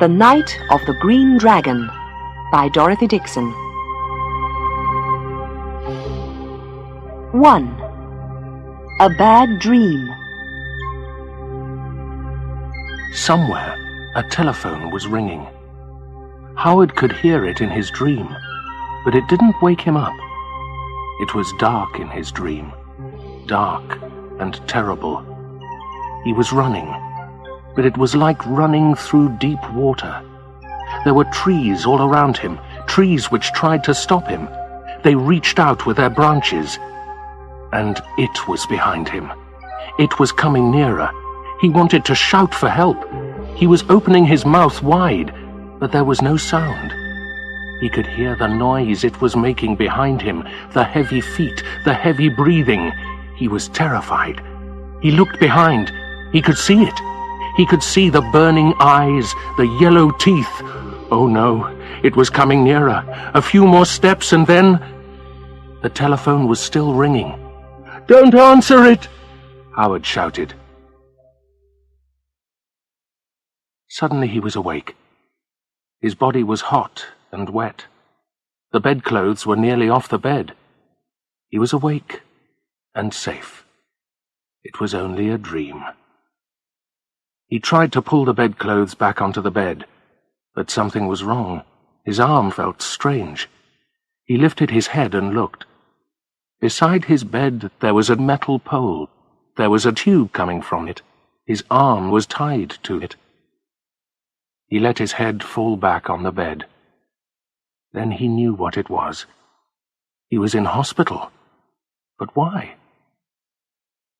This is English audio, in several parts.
The Night of the Green Dragon by Dorothy Dixon. 1. A Bad Dream. Somewhere, a telephone was ringing. Howard could hear it in his dream, but it didn't wake him up. It was dark in his dream, dark and terrible. He was running, but it was like running through deep water. There were trees all around him, trees which tried to stop him. They reached out with their branches, and it was behind him. It was coming nearer. He wanted to shout for help. He was opening his mouth wide, but there was no sound. He could hear the noise it was making behind him, the heavy feet, the heavy breathing. He was terrified. He looked behind. He could see it. He could see the burning eyes, the yellow teeth. Oh no, it was coming nearer. A few more steps and then... The telephone was still ringing. "Don't answer it!" Howard shouted. Suddenly he was awake. His body was hot and wet. The bedclothes were nearly off the bed. He was awake and safe. It was only a dream. He tried to pull the bedclothes back onto the bed, but something was wrong. His arm felt strange. He lifted his head and looked. Beside his bed there was a metal pole. There was a tube coming from it. His arm was tied to it. He let his head fall back on the bed. Then he knew what it was. He was in hospital. But why?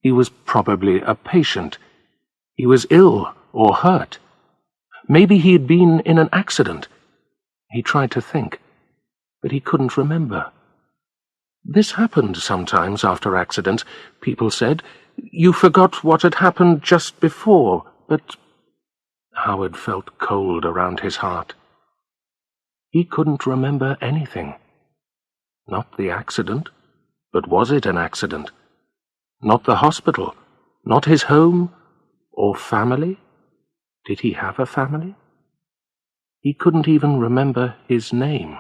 He was probably a patient. He was ill or hurt. Maybe he had been in an accident. He tried to think, but he couldn't remember. This happened sometimes after accidents, people said. You forgot what had happened just before, but... Howard felt cold around his heart. He couldn't remember anything. Not the accident, but was it an accident? Not the hospital, not his home, or family? Did he have a family? He couldn't even remember his name.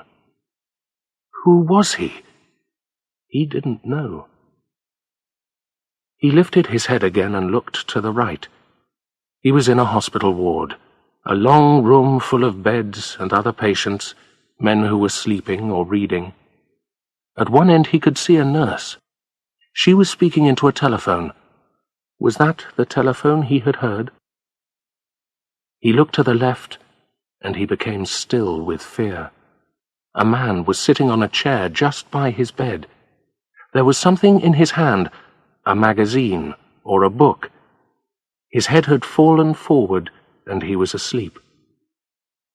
Who was he? He didn't know. He lifted his head again and looked to the right. He was in a hospital ward, a long room full of beds and other patients, men who were sleeping or reading. At one end he could see a nurse. She was speaking into a telephone. Was that the telephone he had heard? He looked to the left, and he became still with fear. A man was sitting on a chair just by his bed. There was something in his hand, a magazine or a book. His head had fallen forward, and he was asleep.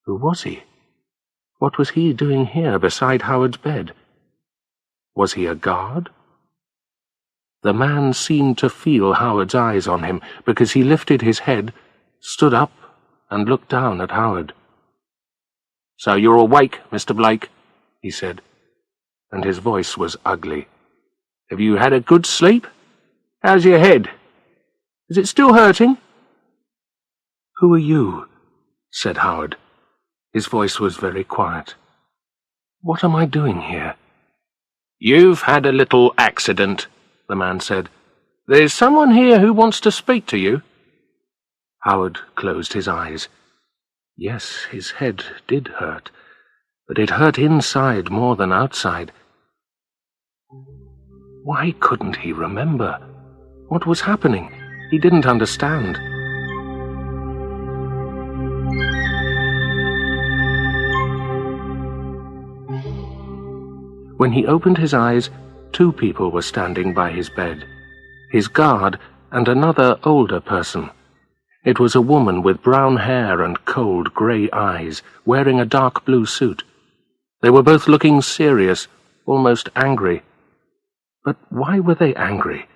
Who was he? What was he doing here beside Howard's bed? Was he a guard? The man seemed to feel Howard's eyes on him, because he lifted his head, stood up, and looked down at Howard. "So you're awake, Mr. Blake," he said, and his voice was ugly. "Have you had a good sleep? How's your head? Is it still hurting?" "Who are you?" said Howard. His voice was very quiet. "What am I doing here?" "You've had a little accident," the man said. "There's someone here who wants to speak to you." Howard closed his eyes. Yes, his head did hurt, but it hurt inside more than outside. Why couldn't he remember? What was happening? He didn't understand. When he opened his eyes, 2 people were standing by his bed, his guard and another older person. It was a woman with brown hair and cold grey eyes, wearing a dark blue suit. They were both looking serious, almost angry. But why were they angry?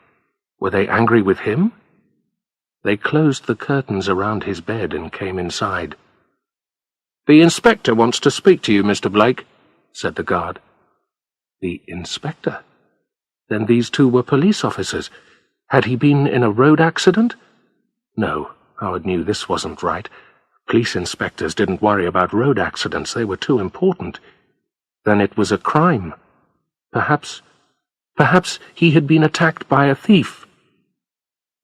Were they angry with him? They closed the curtains around his bed and came inside. "The inspector wants to speak to you, Mr. Blake," said the guard. The inspector? Then these 2 were police officers. Had he been in a road accident? No, Howard knew this wasn't right. Police inspectors didn't worry about road accidents. They were too important. Then it was a crime. Perhaps he had been attacked by a thief.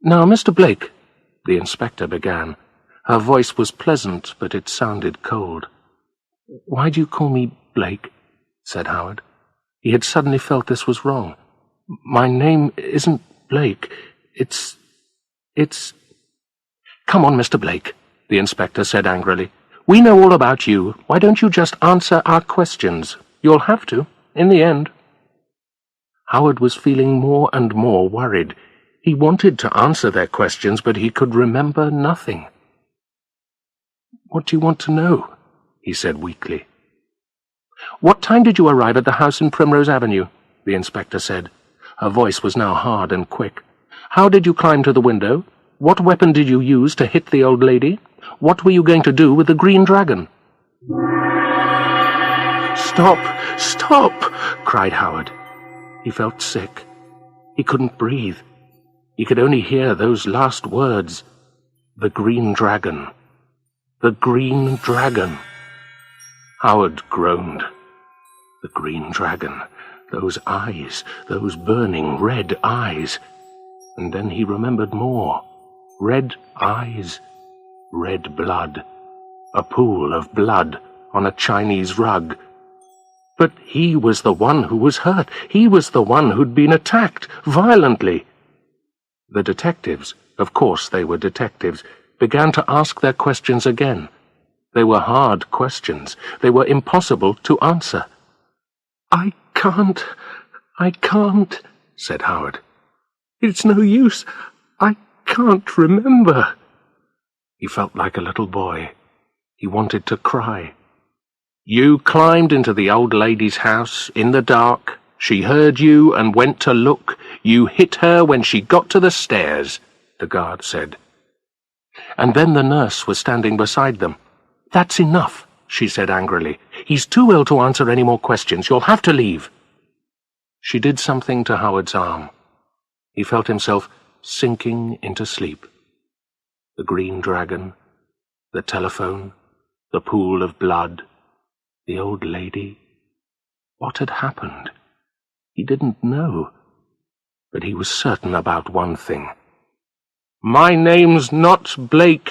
"Now, Mr. Blake," the inspector began. Her voice was pleasant, but it sounded cold. "Why do you call me Blake?" said Howard. He had suddenly felt this was wrong. "My name isn't Blake. It's... "Come on, Mr. Blake," the inspector said angrily. "We know all about you. Why don't you just answer our questions? You'll have to, in the end." Howard was feeling more and more worried. He wanted to answer their questions, but he could remember nothing. "What do you want to know?" he said weakly. "What time did you arrive at the house in Primrose Avenue?" the inspector said. Her voice was now hard and quick. "How did you climb to the window? What weapon did you use to hit the old lady? What were you going to do with the Green Dragon?" "Stop! Stop!" cried Howard. He felt sick. He couldn't breathe. He could only hear those last words. The Green Dragon. The Green Dragon. Howard groaned. The Green Dragon. Those eyes, those burning red eyes. And then he remembered more. Red eyes. Red blood. A pool of blood on a Chinese rug. But he was the one who was hurt. He was the one who'd been attacked violently. The detectives, of course they were detectives, began to ask their questions again. They were hard questions. They were impossible to answer. I can't, said Howard. "It's no use. I can't remember." He felt like a little boy. He wanted to cry. "You climbed into the old lady's house in the dark. She heard you and went to look. You hit her when she got to the stairs," the guard said. And then the nurse was standing beside them. "That's enough," she said angrily. "He's too ill to answer any more questions. You'll have to leave." She did something to Howard's arm. He felt himself sinking into sleep. The Green Dragon, the telephone, the pool of blood, the old lady. What had happened? He didn't know. But he was certain about one thing. "My name's not Blake,"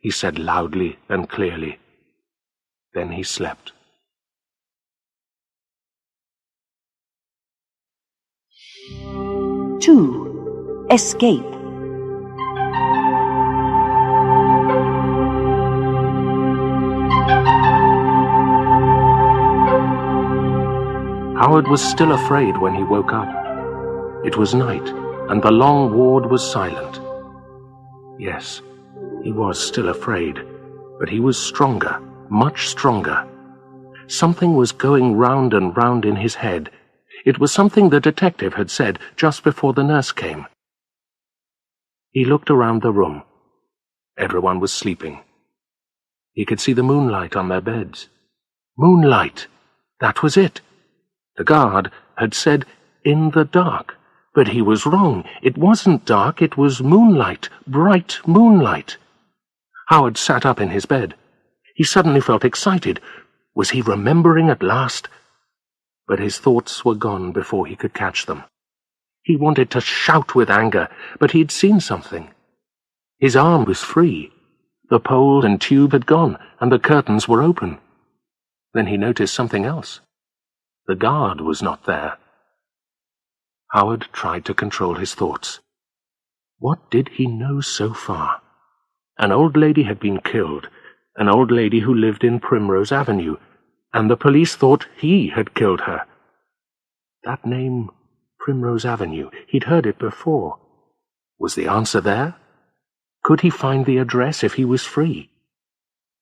he said loudly and clearly. Then he slept. Two. Escape. Howard was still afraid when he woke up. It was night, and the long ward was silent. Yes, he was still afraid, but he was stronger, much stronger. Something was going round and round in his head. It was something the detective had said just before the nurse came. He looked around the room. Everyone was sleeping. He could see the moonlight on their beds. Moonlight! That was it. The guard had said, "in the dark." But he was wrong. It wasn't dark, it was moonlight, bright moonlight. Howard sat up in his bed. He suddenly felt excited. Was he remembering at last? But his thoughts were gone before he could catch them. He wanted to shout with anger, but he'd seen something. His arm was free. The pole and tube had gone, and the curtains were open. Then he noticed something else. The guard was not there. Howard tried to control his thoughts. What did he know so far? An old lady had been killed, an old lady who lived in Primrose Avenue, and the police thought he had killed her. That name, Primrose Avenue, he'd heard it before. Was the answer there? Could he find the address if he was free?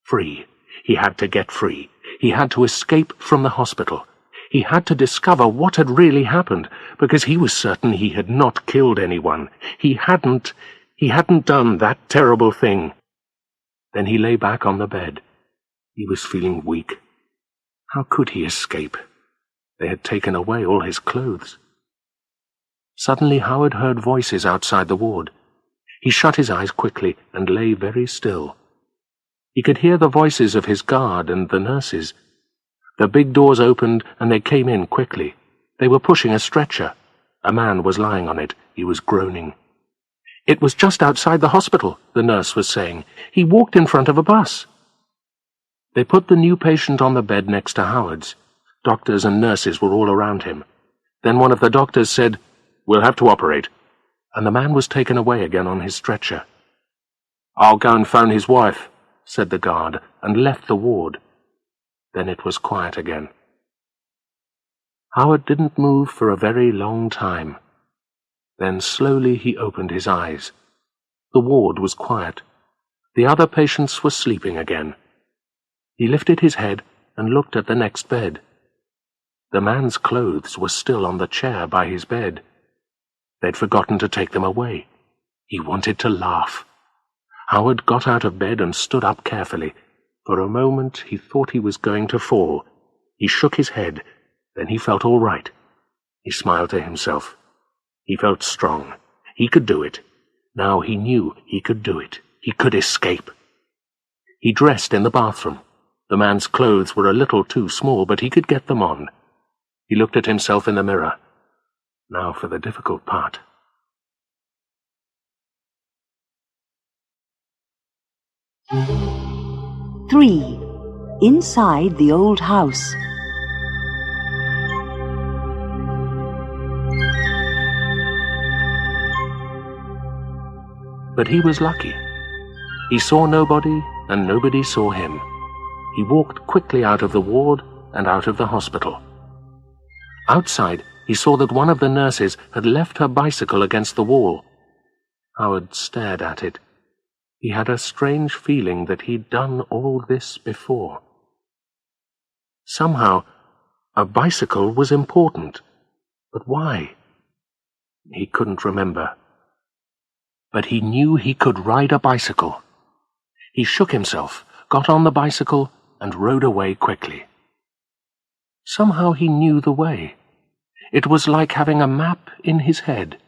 Free. He had to get free. He had to escape from the hospital. He had to discover what had really happened, because he was certain he had not killed anyone. He hadn't done that terrible thing. Then he lay back on the bed. He was feeling weak. How could he escape? They had taken away all his clothes. Suddenly Howard heard voices outside the ward. He shut his eyes quickly and lay very still. He could hear the voices of his guard and the nurses. The big doors opened and they came in quickly. They were pushing a stretcher. A man was lying on it. He was groaning. "It was just outside the hospital," the nurse was saying. "He walked in front of a bus." They put the new patient on the bed next to Howard's. Doctors and nurses were all around him. Then one of the doctors said, "We'll have to operate," and the man was taken away again on his stretcher. "I'll go and phone his wife," said the guard, and left the ward. Then it was quiet again. Howard didn't move for a very long time. Then slowly he opened his eyes. The ward was quiet. The other patients were sleeping again. He lifted his head and looked at the next bed. The man's clothes were still on the chair by his bed. They'd forgotten to take them away. He wanted to laugh. Howard got out of bed and stood up carefully. For a moment he thought he was going to fall. He shook his head. Then he felt all right. He smiled to himself. He felt strong. He could do it. Now he knew he could do it. He could escape. He dressed in the bathroom. The man's clothes were a little too small, but he could get them on. He looked at himself in the mirror. Now for the difficult part. Three. Inside the old house. But he was lucky. He saw nobody, and nobody saw him. He walked quickly out of the ward and out of the hospital. Outside, he saw that one of the nurses had left her bicycle against the wall. Howard stared at it. He had a strange feeling that he'd done all this before. Somehow, a bicycle was important. But why? He couldn't remember. But he knew he could ride a bicycle. He shook himself, got on the bicycle, and rode away quickly. Somehow he knew the way. It was like having a map in his head.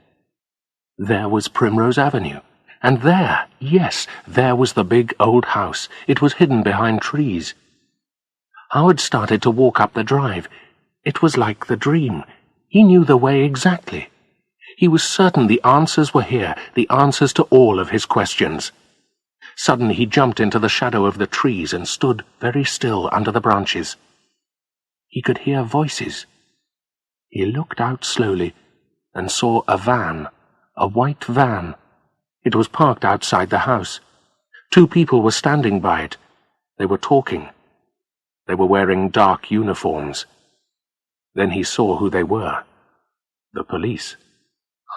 There was Primrose Avenue, and there, yes, there was the big old house. It was hidden behind trees. Howard started to walk up the drive. It was like the dream. He knew the way exactly. He was certain the answers were here, the answers to all of his questions. Suddenly he jumped into the shadow of the trees and stood very still under the branches. He could hear voices. He looked out slowly and saw a van, a white van. It was parked outside the house. 2 people were standing by it. They were talking. They were wearing dark uniforms. Then he saw who they were. The police.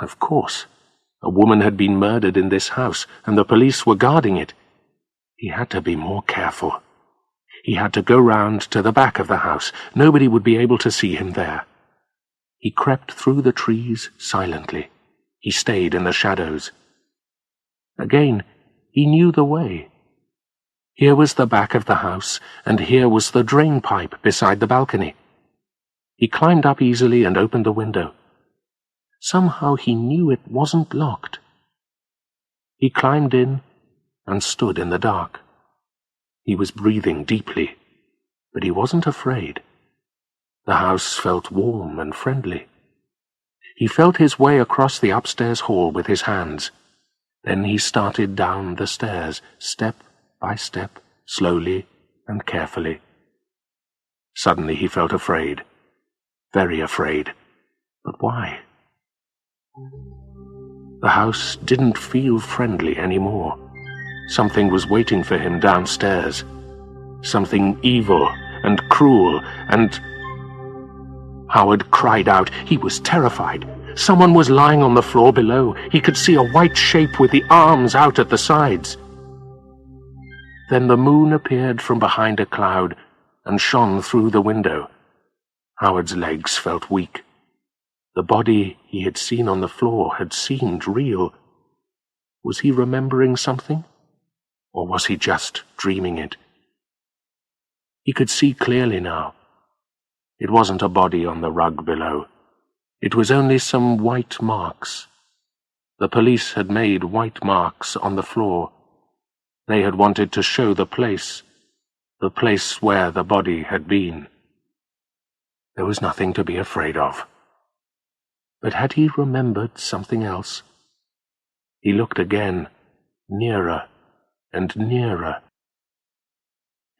Of course. A woman had been murdered in this house, and the police were guarding it. He had to be more careful. He had to go round to the back of the house. Nobody would be able to see him there. He crept through the trees silently. He stayed in the shadows. Again, he knew the way. Here was the back of the house, and here was the drain pipe beside the balcony. He climbed up easily and opened the window. Somehow he knew it wasn't locked. He climbed in and stood in the dark. He was breathing deeply, but he wasn't afraid. The house felt warm and friendly. He felt his way across the upstairs hall with his hands. Then he started down the stairs, step by step, slowly and carefully. Suddenly he felt afraid, very afraid. But why? The house didn't feel friendly anymore. Something was waiting for him downstairs. Something evil and cruel and... Howard cried out. He was terrified. Someone was lying on the floor below. He could see a white shape with the arms out at the sides. Then the moon appeared from behind a cloud and shone through the window. Howard's legs felt weak. The body he had seen on the floor had seemed real. Was he remembering something? Or was he just dreaming it? He could see clearly now. It wasn't a body on the rug below. It was only some white marks. The police had made white marks on the floor. They had wanted to show the place where the body had been. There was nothing to be afraid of. But had he remembered something else? He looked again, nearer and nearer.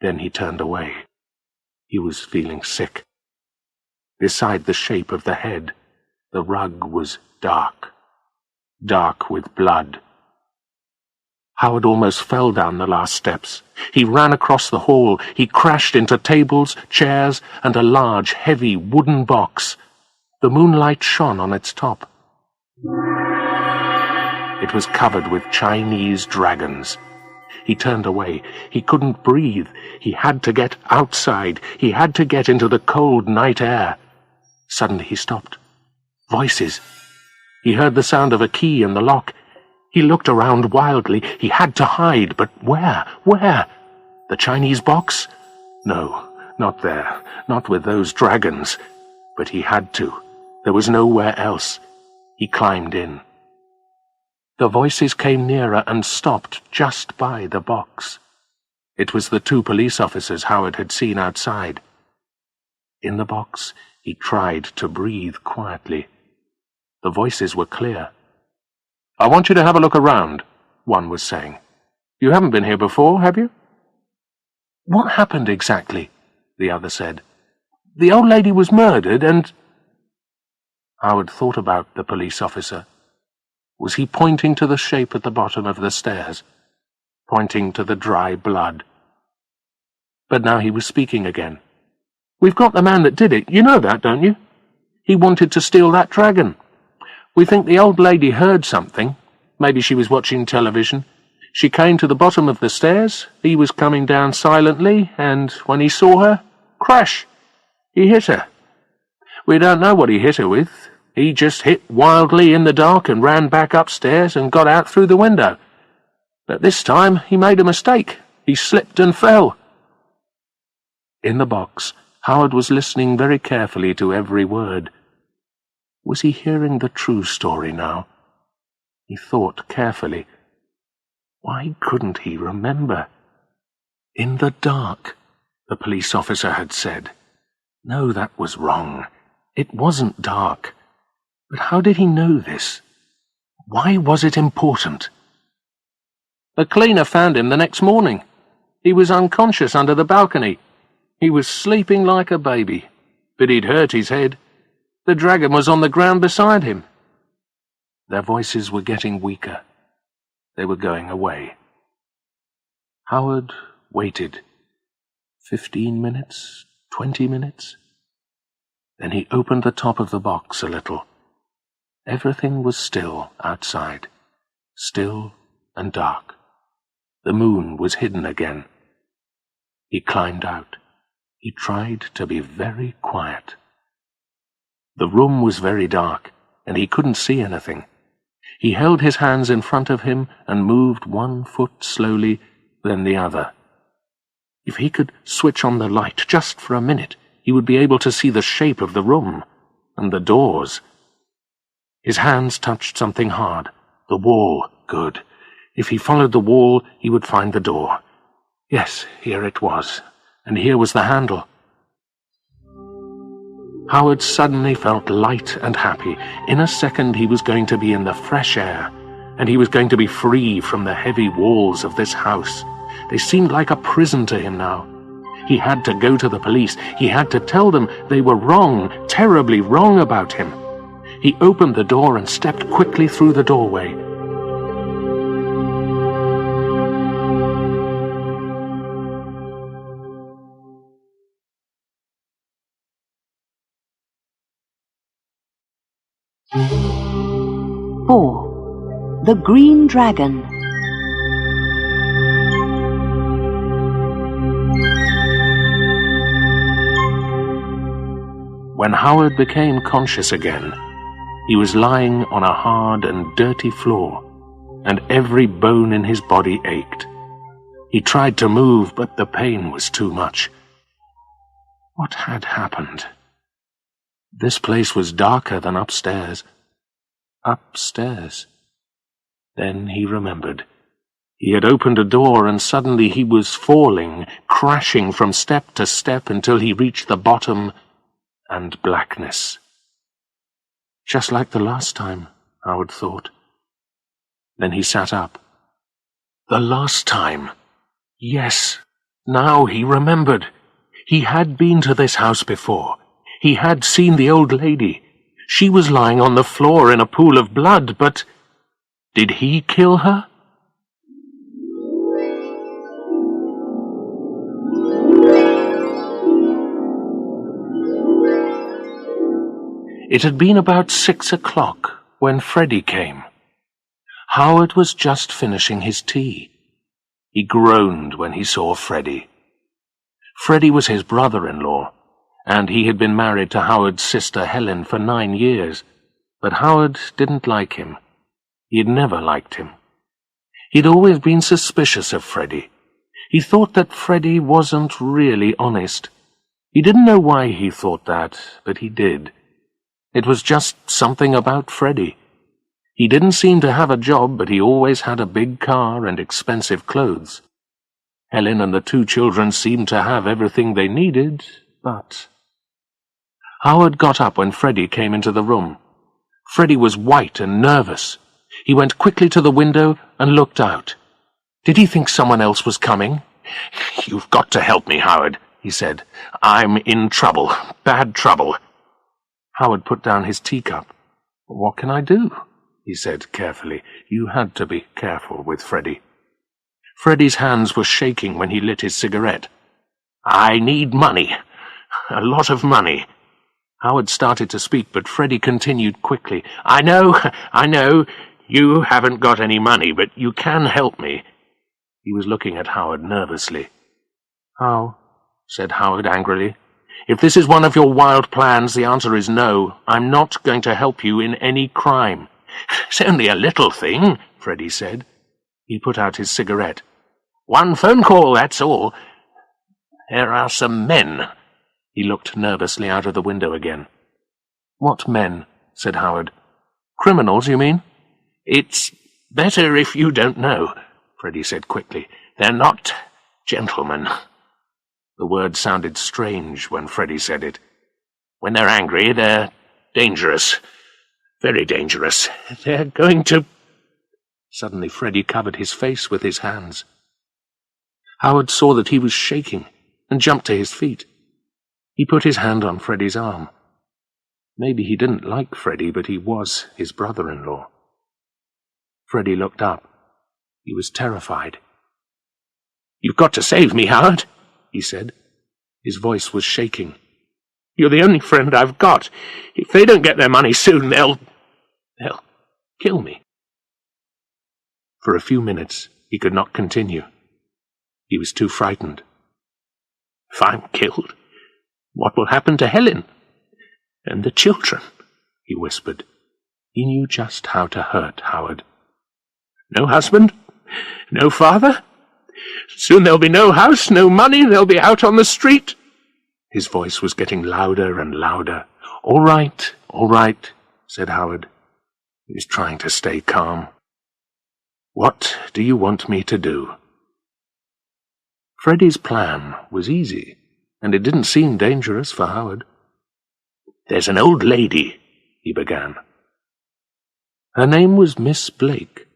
Then he turned away. He was feeling sick. Beside the shape of the head, the rug was dark, dark with blood. Howard almost fell down the last steps. He ran across the hall. He crashed into tables, chairs, and a large, heavy wooden box. The moonlight shone on its top. It was covered with Chinese dragons. He turned away. He couldn't breathe. He had to get outside. He had to get into the cold night air. Suddenly he stopped. Voices. He heard the sound of a key in the lock. He looked around wildly. He had to hide, but where? Where? The Chinese box? No, not there. Not with those dragons. But he had to. There was nowhere else. He climbed in. The voices came nearer and stopped just by the box. It was the 2 police officers Howard had seen outside. In the box, he tried to breathe quietly. The voices were clear. "I want you to have a look around," one was saying. "You haven't been here before, have you?" "What happened exactly?" the other said. "The old lady was murdered and—" Howard thought about the police officer. Was he pointing to the shape at the bottom of the stairs? Pointing to the dry blood? But now he was speaking again. "We've got the man that did it. You know that, don't you? He wanted to steal that dragon. We think the old lady heard something. Maybe she was watching television. She came to the bottom of the stairs. He was coming down silently, and when he saw her, crash! He hit her. We don't know what he hit her with. He just hit wildly in the dark and ran back upstairs and got out through the window. But this time he made a mistake. He slipped and fell." In the box, Howard was listening very carefully to every word. Was he hearing the true story now? He thought carefully. Why couldn't he remember? In the dark, the police officer had said. No, that was wrong. It wasn't dark. But how did he know this? Why was it important? "The cleaner found him the next morning. He was unconscious under the balcony. He was sleeping like a baby, but he'd hurt his head. The dragon was on the ground beside him." Their voices were getting weaker. They were going away. Howard waited. 15 minutes, 20 minutes. Then he opened the top of the box a little. Everything was still outside, still and dark. The moon was hidden again. He climbed out. He tried to be very quiet. The room was very dark, and he couldn't see anything. He held his hands in front of him and moved one foot slowly, then the other. If he could switch on the light just for a minute, he would be able to see the shape of the room and the doors. His hands touched something hard. The wall. Good. If he followed the wall, he would find the door. Yes, here it was. And here was the handle. Howard suddenly felt light and happy. In a second he was going to be in the fresh air, and he was going to be free from the heavy walls of this house. They seemed like a prison to him now. He had to go to the police. He had to tell them they were wrong, terribly wrong about him. He opened the door and stepped quickly through the doorway. The Green Dragon. When Howard became conscious again, he was lying on a hard and dirty floor, and every bone in his body ached. He tried to move, but the pain was too much. What had happened? This place was darker than upstairs. Upstairs. Then he remembered. He had opened a door, and suddenly he was falling, crashing from step to step until he reached the bottom and blackness. Just like the last time, Howard thought. Then he sat up. The last time. Yes, now he remembered. He had been to this house before. He had seen the old lady. She was lying on the floor in a pool of blood, but did he kill her? It had been about 6 o'clock when Freddie came. Howard was just finishing his tea. He groaned when he saw Freddie. Freddie was his brother-in-law, and he had been married to Howard's sister Helen for 9 years, but Howard didn't like him. He had never liked him. He'd always been suspicious of Freddie. He thought that Freddie wasn't really honest. He didn't know why he thought that, but he did. It was just something about Freddie. He didn't seem to have a job, but he always had a big car and expensive clothes. Helen and the 2 children seemed to have everything they needed, but... Howard got up when Freddie came into the room. Freddie was white and nervous. He went quickly to the window and looked out. Did he think someone else was coming? "You've got to help me, Howard," he said. "I'm in trouble, bad trouble." Howard put down his teacup. "What can I do?" he said carefully. You had to be careful with Freddie. Freddie's hands were shaking when he lit his cigarette. "I need money. A lot of money." Howard started to speak, but Freddie continued quickly. I know, you haven't got any money, but you can help me." He was looking at Howard nervously. "How?" said Howard angrily. "If this is one of your wild plans, the answer is no. I'm not going to help you in any crime." "It's only a little thing," Freddie said. He put out his cigarette. "One phone call, that's all. There are some men." He looked nervously out of the window again. "What men?" said Howard. "Criminals, you mean?" "It's better if you don't know," Freddie said quickly. "They're not gentlemen." The word sounded strange when Freddie said it. "When they're angry, they're dangerous. Very dangerous. They're going to—" Suddenly Freddie covered his face with his hands. Howard saw that he was shaking and jumped to his feet. He put his hand on Freddie's arm. Maybe he didn't like Freddie, but he was his brother-in-law. Freddie looked up. He was terrified. "You've got to save me, Howard," he said. His voice was shaking. "You're the only friend I've got. If they don't get their money soon, they'll kill me." For a few minutes, he could not continue. He was too frightened. "If I'm killed, what will happen to Helen? And the children?" he whispered. He knew just how to hurt Howard. "No husband? No father? Soon there'll be no house, no money, they'll be out on the street." His voice was getting louder and louder. All right, said Howard. He was trying to stay calm. "What do you want me to do?" Freddie's plan was easy, and it didn't seem dangerous for Howard. "There's an old lady," he began. Her name was Miss Blake,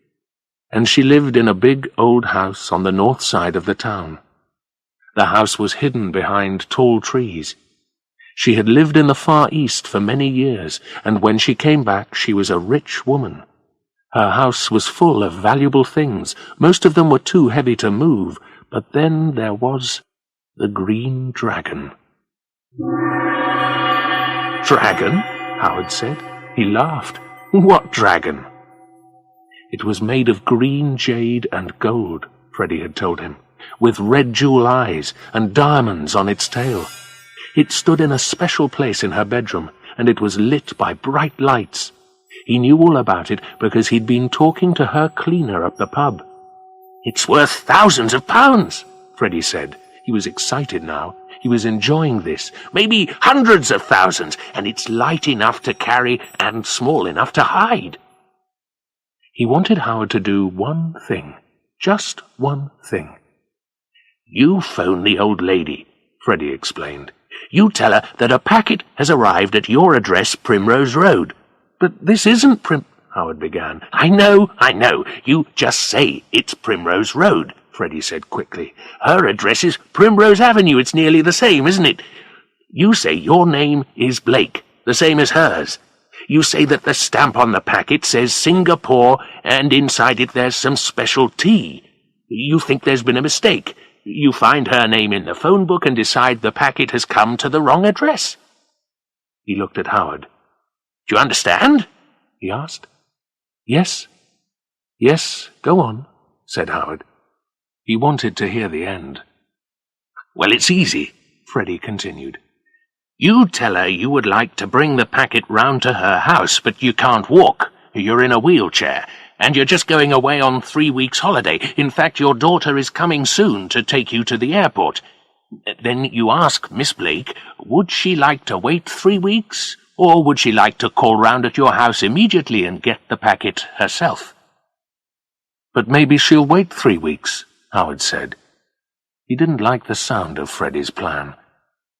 and she lived in a big old house on the north side of the town. The house was hidden behind tall trees. She had lived in the Far East for many years, and when she came back she was a rich woman. Her house was full of valuable things. Most of them were too heavy to move, but then there was the Green Dragon. "Dragon?" Howard said. He laughed. "What dragon?" "It was made of green jade and gold," Freddie had told him, "with red jewel eyes and diamonds on its tail. It stood in a special place in her bedroom, and it was lit by bright lights. He knew all about it because he'd been talking to her cleaner at the pub. "It's worth thousands of pounds," Freddie said. He was excited now. He was enjoying this. "Maybe hundreds of thousands, and it's light enough to carry and small enough to hide." He wanted Howard to do one thing, Just one thing. "You phone the old lady," Freddie explained. "You tell her that a packet has arrived at your address, Primrose Road." "But this isn't Howard began. I know. You just say it's Primrose Road," Freddie said quickly. "Her address is Primrose Avenue. It's nearly the same, isn't it? You say your name is Blake, the same as hers. You say that the stamp on the packet says Singapore, and inside it there's some special tea. You think there's been a mistake. You find her name in the phone book and decide the packet has come to the wrong address." He looked at Howard. "Do you understand?" he asked. Yes, go on," said Howard. He wanted to hear the end. "Well, it's easy," Freddie continued. "You tell her you would like to bring the packet round to her house, but you can't walk. You're in a wheelchair, and you're just going away on 3 weeks' holiday. In fact, your daughter is coming soon to take you to the airport. Then you ask Miss Blake, would she like to wait 3 weeks, or would she like to call round at your house immediately and get the packet herself?" "But maybe she'll wait 3 weeks," Howard said. He didn't like the sound of Freddie's plan,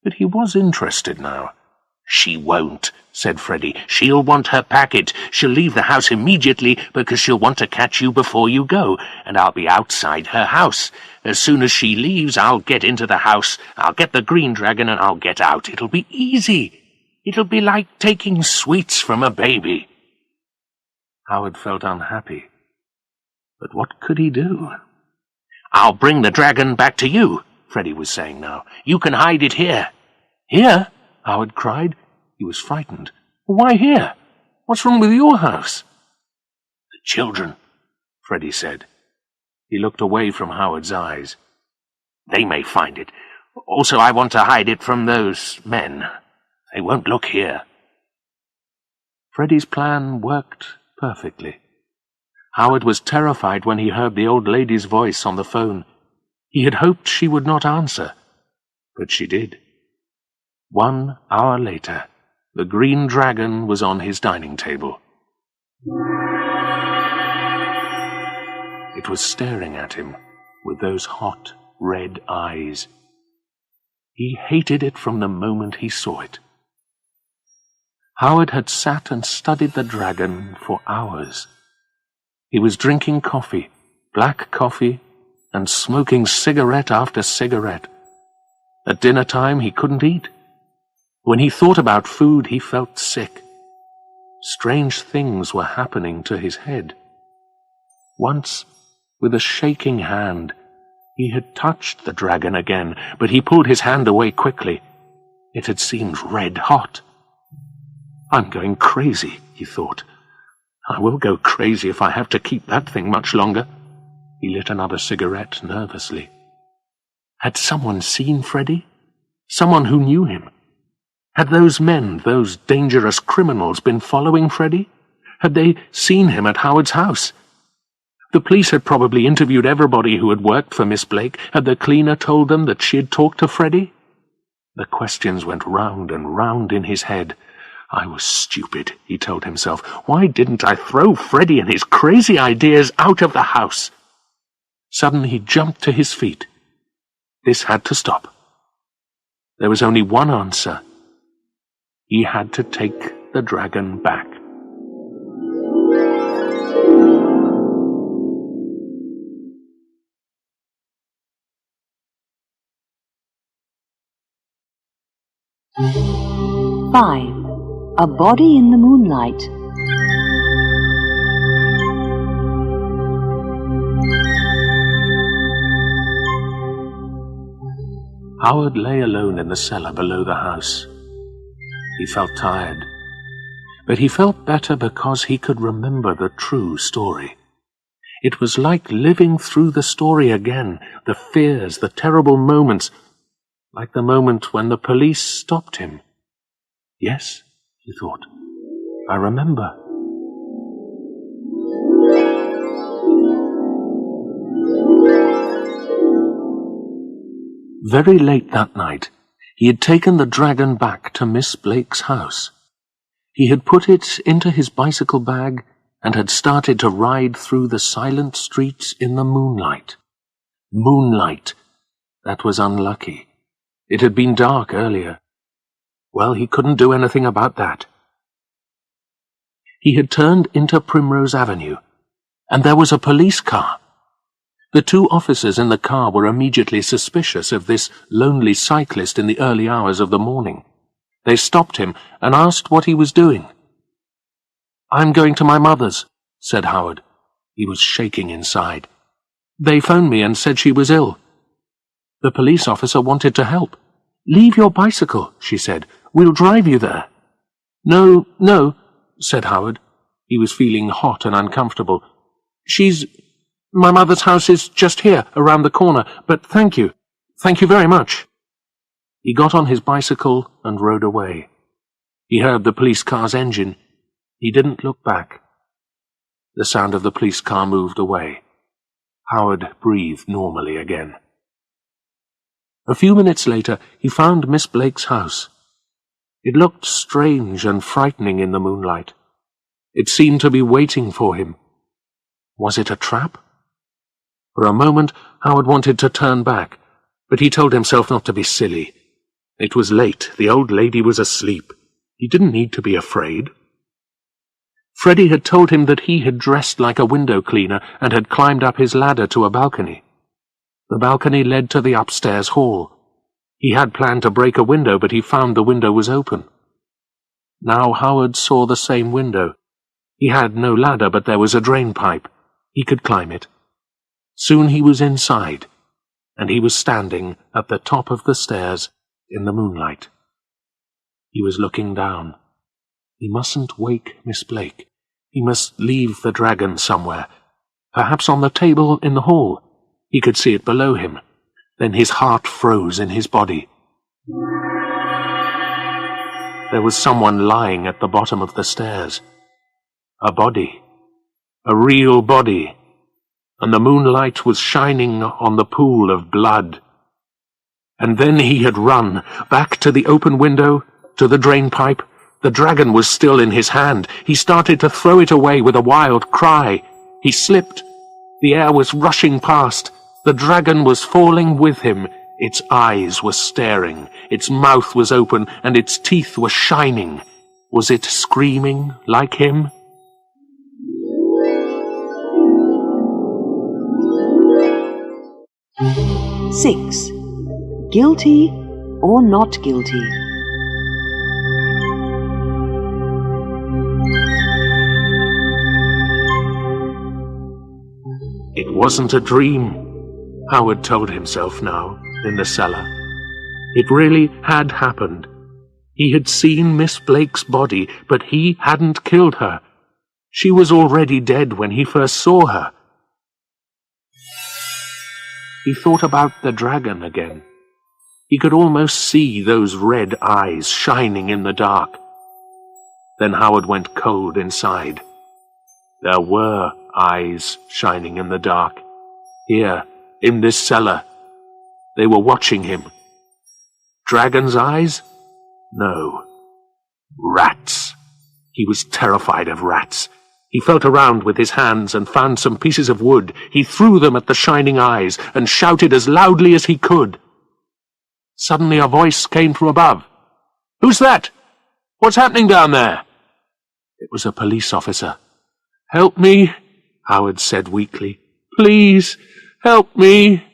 but he was interested now. "She won't," said Freddie. "She'll want her packet. She'll leave the house immediately because she'll want to catch you before you go, and I'll be outside her house. As soon as she leaves, I'll get into the house, I'll get the Green Dragon, and I'll get out. It'll be easy. It'll be like taking sweets from a baby." Howard felt unhappy. But what could he do? "I'll bring the dragon back to you," Freddie was saying now. "You can hide it here." "Here?" Howard cried. He was frightened. "Why here? What's wrong with your house?" "The children," Freddie said. He looked away from Howard's eyes. "They may find it. Also, I want to hide it from those men. They won't look here." Freddie's plan worked perfectly. Howard was terrified when he heard the old lady's voice on the phone. He had hoped she would not answer, but she did. 1 hour later, the Green Dragon was on his dining table. It was staring at him with those hot, red eyes. He hated it from the moment he saw it. Howard had sat and studied the dragon for hours. He was drinking coffee, black coffee, and smoking cigarette after cigarette. At dinner time he couldn't eat. When he thought about food, he felt sick. Strange things were happening to his head. Once, with a shaking hand, he had touched the dragon again, but he pulled his hand away quickly. It had seemed red hot. "I'm going crazy," he thought. "I will go crazy if I have to keep that thing much longer." He lit another cigarette nervously. Had someone seen Freddie? Someone who knew him? Had those men, those dangerous criminals, been following Freddie? Had they seen him at Howard's house? The police had probably interviewed everybody who had worked for Miss Blake. Had the cleaner told them that she had talked to Freddie? The questions went round and round in his head. I was stupid, he told himself. Why didn't I throw Freddie and his crazy ideas out of the house? Suddenly he jumped to his feet. This had to stop. There was only one answer. He had to take the dragon back. Five. A body in the moonlight. Howard lay alone in the cellar below the house. He felt tired, but he felt better because he could remember the true story. It was like living through the story again, the fears, the terrible moments, like the moment when the police stopped him. Yes, he thought, I remember. Very late that night, he had taken the dragon back to Miss Blake's house. He had put it into his bicycle bag and had started to ride through the silent streets in the moonlight. Moonlight! That was unlucky. It had been dark earlier. Well, he couldn't do anything about that. He had turned into Primrose Avenue, and there was a police car. The two officers in the car were immediately suspicious of this lonely cyclist in the early hours of the morning. They stopped him and asked what he was doing. "I'm going to my mother's," said Howard. He was shaking inside. "They phoned me and said she was ill." The police officer wanted to help. "Leave your bicycle," she said. "We'll drive you there." No, said Howard. He was feeling hot and uncomfortable. My mother's house is just here, around the corner, but thank you. Thank you very much." He got on his bicycle and rode away. He heard the police car's engine. He didn't look back. The sound of the police car moved away. Howard breathed normally again. A few minutes later, he found Miss Blake's house. It looked strange and frightening in the moonlight. It seemed to be waiting for him. Was it a trap? For a moment, Howard wanted to turn back, but he told himself not to be silly. It was late. The old lady was asleep. He didn't need to be afraid. Freddie had told him that he had dressed like a window cleaner and had climbed up his ladder to a balcony. The balcony led to the upstairs hall. He had planned to break a window, but he found the window was open. Now Howard saw the same window. He had no ladder, but there was a drain pipe. He could climb it. Soon he was inside, and he was standing at the top of the stairs in the moonlight. He was looking down. He mustn't wake Miss Blake. He must leave the dragon somewhere, perhaps on the table in the hall. He could see it below him. Then his heart froze in his body. There was someone lying at the bottom of the stairs. A body. A real body. And the moonlight was shining on the pool of blood. And then he had run, back to the open window, to the drain pipe. The dragon was still in his hand. He started to throw it away with a wild cry. He slipped. The air was rushing past. The dragon was falling with him. Its eyes were staring. Its mouth was open, and its teeth were shining. Was it screaming like him? Six. Guilty or not guilty? It wasn't a dream, Howard told himself now, in the cellar. It really had happened. He had seen Miss Blake's body, but he hadn't killed her. She was already dead when he first saw her. He thought about the dragon again. He could almost see those red eyes shining in the dark. Then Howard went cold inside. There were eyes shining in the dark. Here, in this cellar. They were watching him. Dragon's eyes? No. Rats. He was terrified of rats. He felt around with his hands and found some pieces of wood. He threw them at the shining eyes and shouted as loudly as he could. Suddenly a voice came from above. "Who's that? What's happening down there?" It was a police officer. "Help me," Howard said weakly. "Please, help me."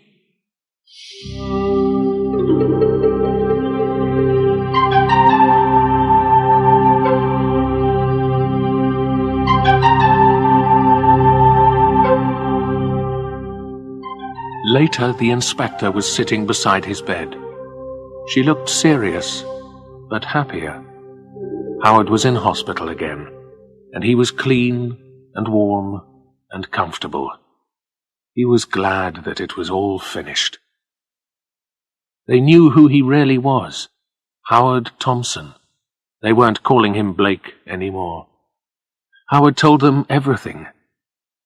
Later, the inspector was sitting beside his bed. She looked serious, but happier. Howard was in hospital again, and he was clean and warm and comfortable. He was glad that it was all finished. They knew who he really was, Howard Thompson. They weren't calling him Blake anymore. Howard told them everything.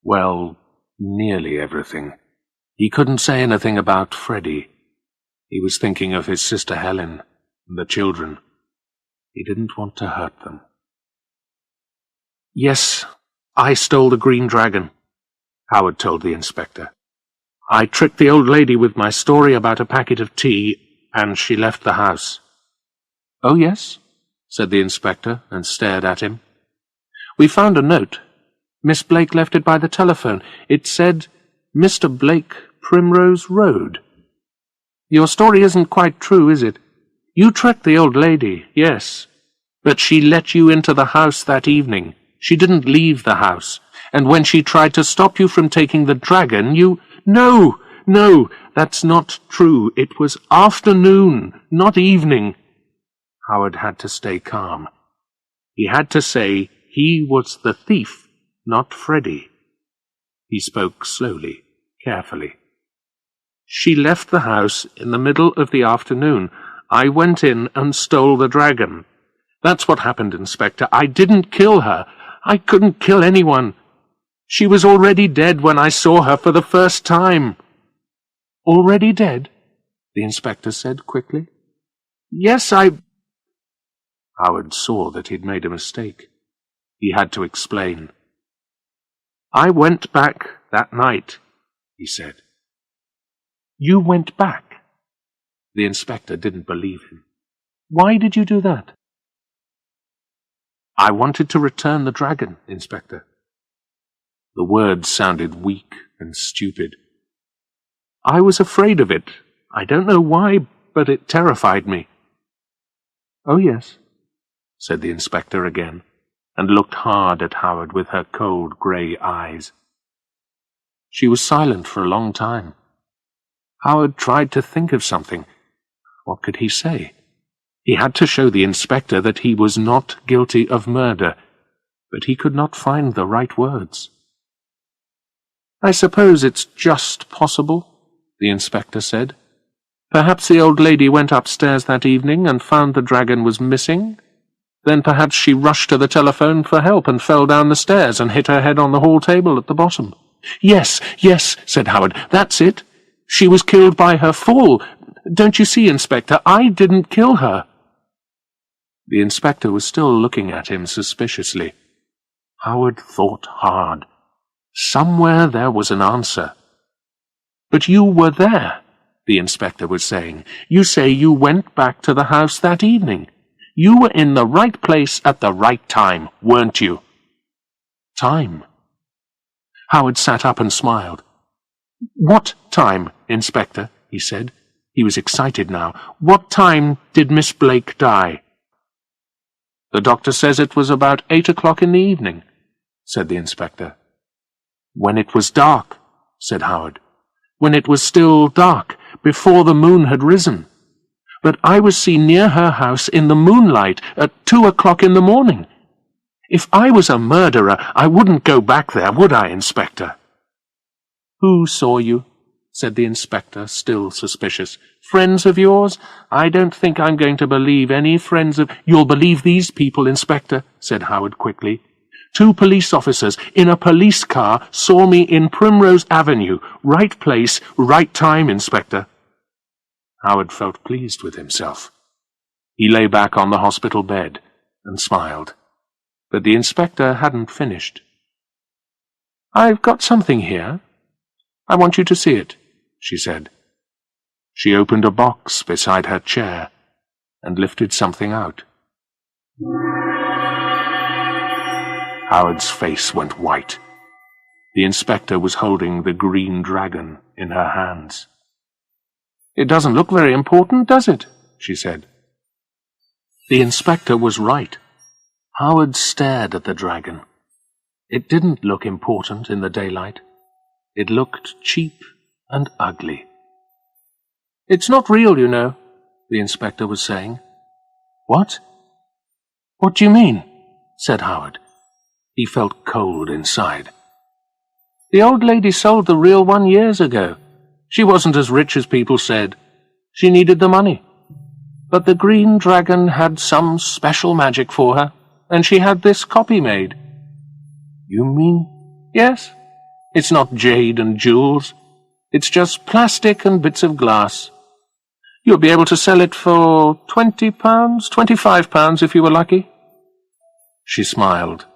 Well, nearly everything. He couldn't say anything about Freddie. He was thinking of his sister Helen and the children. He didn't want to hurt them. "Yes, I stole the Green Dragon," Howard told the inspector. "I tricked the old lady with my story about a packet of tea, and she left the house." "Oh, yes?" said the inspector, and stared at him. "We found a note. Miss Blake left it by the telephone. It said, 'Mr. Blake, Primrose Road.' Your story isn't quite true, is it? You tricked the old lady, yes, but she let you into the house that evening. She didn't leave the house, and when she tried to stop you from taking the dragon, you— No, no, that's not true. It was afternoon, not evening." Howard had to stay calm. He had to say he was the thief, not Freddy. He spoke slowly, carefully. "She left the house in the middle of the afternoon. I went in and stole the dragon. That's what happened, Inspector. I didn't kill her. I couldn't kill anyone. She was already dead when I saw her for the first time." "Already dead?" the inspector said quickly. "Yes, Howard saw that he'd made a mistake. He had to explain. "I went back that night," he said. "You went back?" The inspector didn't believe him. "Why did you do that?" "I wanted to return the dragon, Inspector." The words sounded weak and stupid. "I was afraid of it. I don't know why, but it terrified me." "Oh, yes," said the inspector again, and looked hard at Howard with her cold grey eyes. She was silent for a long time. Howard tried to think of something. What could he say? He had to show the inspector that he was not guilty of murder, but he could not find the right words. "I suppose it's just possible," the inspector said. "Perhaps the old lady went upstairs that evening and found the dragon was missing. Then perhaps she rushed to the telephone for help and fell down the stairs and hit her head on the hall table at the bottom." Yes, said Howard. "That's it. She was killed by her fall. Don't you see, Inspector, I didn't kill her." The inspector was still looking at him suspiciously. Howard thought hard. Somewhere there was an answer. "But you were there," the inspector was saying. "You say you went back to the house that evening. You were in the right place at the right time, weren't you?" "Time?" Howard sat up and smiled. "What time, Inspector?" he said. He was excited now. "What time did Miss Blake die?" "The doctor says it was about 8 o'clock in the evening," said the inspector. "When it was dark," said Howard. "When it was still dark, before the moon had risen. But I was seen near her house in the moonlight at 2 o'clock in the morning. If I was a murderer, I wouldn't go back there, would I, Inspector?" "Who saw you?" said the inspector, still suspicious. "Friends of yours? I don't think I'm going to believe any friends of—" "You'll believe these people, Inspector," said Howard quickly. "2 police officers in a police car saw me in Primrose Avenue. Right place, right time, Inspector." Howard felt pleased with himself. He lay back on the hospital bed and smiled. But the inspector hadn't finished. "I've got something here. I want you to see it," she said. She opened a box beside her chair and lifted something out. Howard's face went white. The inspector was holding the green dragon in her hands. "It doesn't look very important, does it?" she said. The inspector was right. Howard stared at the dragon. It didn't look important in the daylight. It looked cheap and ugly. "It's not real, you know," the inspector was saying. "What? What do you mean?" said Howard. He felt cold inside. "The old lady sold the real one years ago. She wasn't as rich as people said. She needed the money. But the green dragon had some special magic for her, and she had this copy made." "You mean—" "Yes. It's not jade and jewels. It's just plastic and bits of glass. You'll be able to sell it for £20, £25 if you were lucky." She smiled.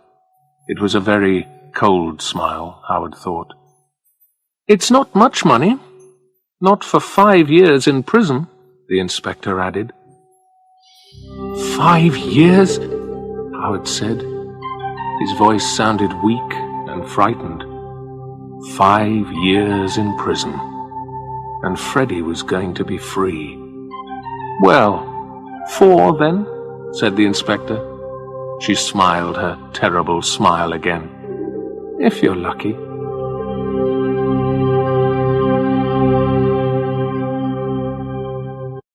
It was a very cold smile, Howard thought. "It's not much money. Not for 5 years in prison," the inspector added. 5 years? Howard said. His voice sounded weak and frightened. 5 years in prison. And Freddie was going to be free. "Well, 4 then," said the inspector. She smiled her terrible smile again. "If you're lucky."